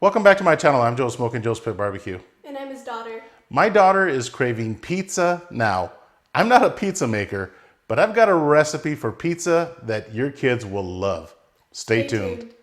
Welcome back to my channel. I'm Joe, Smokin Joe's Pit Barbecue. And I'm his daughter. My daughter is craving pizza now. I'm not a pizza maker, but I've got a recipe for pizza that your kids will love. Stay tuned.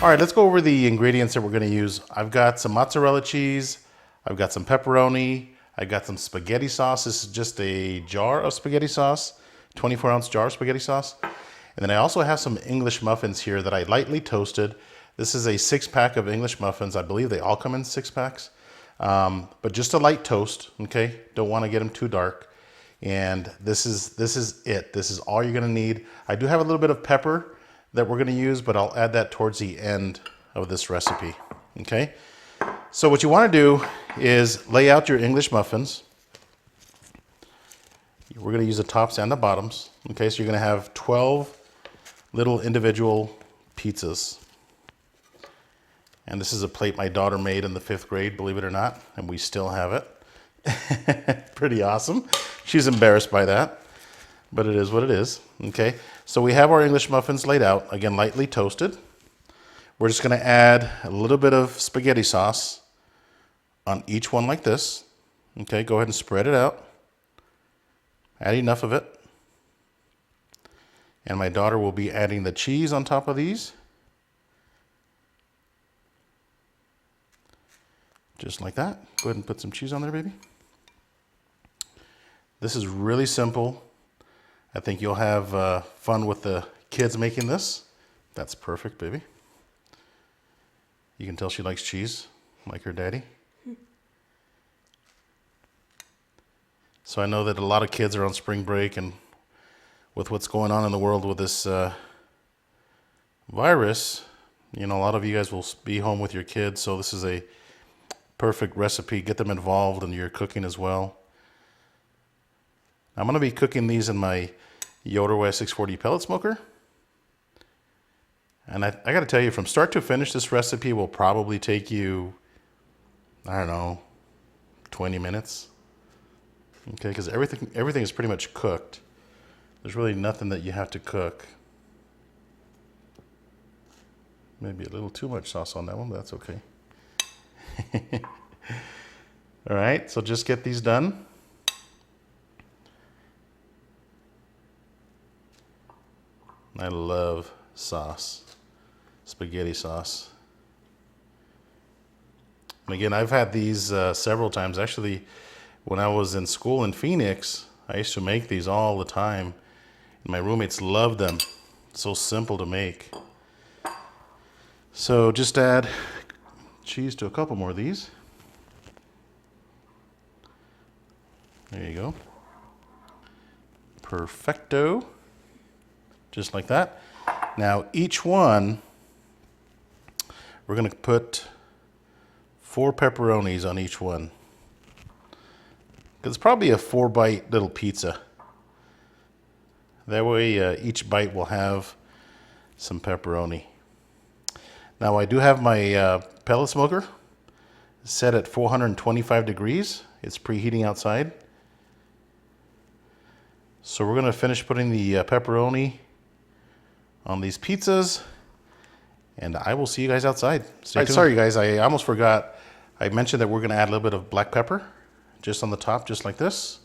All right, let's go over the ingredients that we're gonna use. I've got some mozzarella cheese, I've got some pepperoni, I've got some spaghetti sauce. This is just a jar of spaghetti sauce, 24-ounce jar of spaghetti sauce. And then I also have some English muffins here that I lightly toasted. This is a 6-pack of English muffins. I believe they all come in 6-packs. But just a light toast, okay? Don't wanna get them too dark. And this is it. This is all you're gonna need. I do have a little bit of pepper that we're going to use, but I'll add that towards the end of this recipe. Okay, so what you want to do is lay out your English muffins. We're going to use the tops and the bottoms. Okay, so you're going to have 12 little individual pizzas, and this is a plate my daughter made in the 5th grade, believe it or not, and we still have it. Pretty awesome. She's embarrassed by that, but it is what it is. Okay, so we have our English muffins laid out, again lightly toasted. We're just going to add a little bit of spaghetti sauce on each one like this. Okay, go ahead and spread it out. Add enough of it. And my daughter will be adding the cheese on top of these. Just like that. Go ahead and put some cheese on there, baby. This is really simple. I think you'll have fun with the kids making this. That's perfect, baby. You can tell she likes cheese, like her daddy. So I know that a lot of kids are on spring break, and with what's going on in the world with this virus, you know, a lot of you guys will be home with your kids, so this is a perfect recipe. Get them involved in your cooking as well. I'm going to be cooking these in my Yoder YS640 pellet smoker. And I got to tell you, from start to finish, this recipe will probably take you, I don't know, 20 minutes. Okay, because everything is pretty much cooked. There's really nothing that you have to cook. Maybe a little too much sauce on that one, but that's okay. All right, so just get these done. I love sauce, spaghetti sauce. And again, I've had these several times. Actually, when I was in school in Phoenix, I used to make these all the time. And my roommates loved them. So simple to make. So just add cheese to a couple more of these. There you go. Perfecto. Just like that. Now each one, we're going to put 4 pepperonis on each one. It's probably a 4-bite little pizza. That way each bite will have some pepperoni. Now I do have my pellet smoker set at 425 degrees. It's preheating outside. So we're going to finish putting the pepperoni on these pizzas, and I will see you guys outside. Stay tuned. Sorry guys, I almost forgot. I mentioned that we're going to add a little bit of black pepper just on the top, just like this.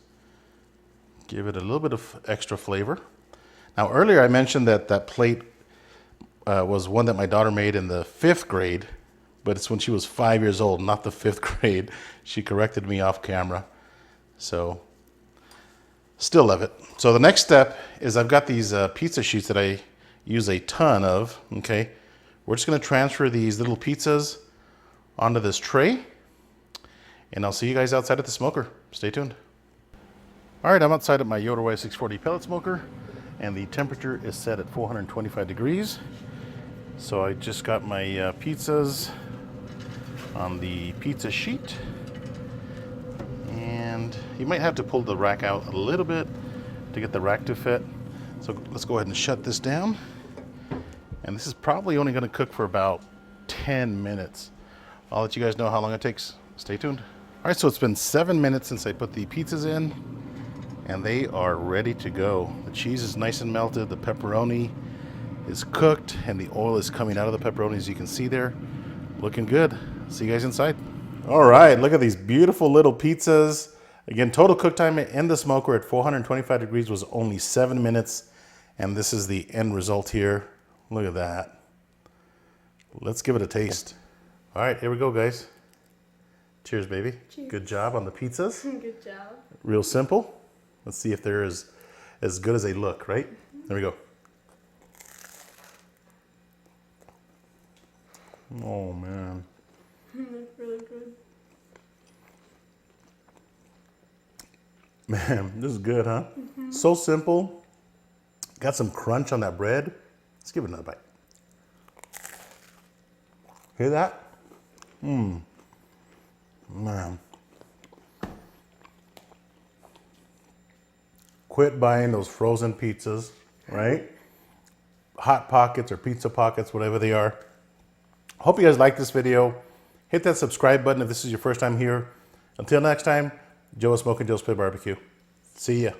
Give it a little bit of extra flavor. Now earlier I mentioned that that plate was one that my daughter made in the 5th grade, but it's when she was 5 years old, not the 5th grade. She corrected me off camera. So still love it. So the next step is I've got these pizza sheets that I use a ton of. Okay, we're just going to transfer these little pizzas onto this tray, and I'll see you guys outside at the smoker. Stay tuned. All right, I'm outside at my Yoder YS640 pellet smoker, and the temperature is set at 425 degrees. So I just got my pizzas on the pizza sheet, and you might have to pull the rack out a little bit to get the rack to fit. So let's go ahead and shut this down. And this is probably only going to cook for about 10 minutes. I'll let you guys know how long it takes. Stay tuned. All right, so it's been 7 minutes since I put the pizzas in, and they are ready to go. The cheese is nice and melted. The pepperoni is cooked, and the oil is coming out of the pepperoni, as you can see there. Looking good. See you guys inside. All right, look at these beautiful little pizzas. Again, total cook time in the smoker at 425 degrees was only 7 minutes, and this is the end result here. Look at that. Let's give it a taste. All right, here we go, guys. Cheers, baby. Cheers. Good job on the pizzas. Good job. Real simple. Let's see if they're as good as they look, right? There we go. Oh, man. That's really good. Man, this is good, huh? Mm-hmm. So simple. Got some crunch on that bread. Let's give it another bite. Hear that? Man. Quit buying those frozen pizzas, right? Hot Pockets or Pizza Pockets, whatever they are. Hope you guys like this video. Hit that subscribe button if this is your first time here. Until next time, Joe with Smokin Joe's Play Barbecue. See ya.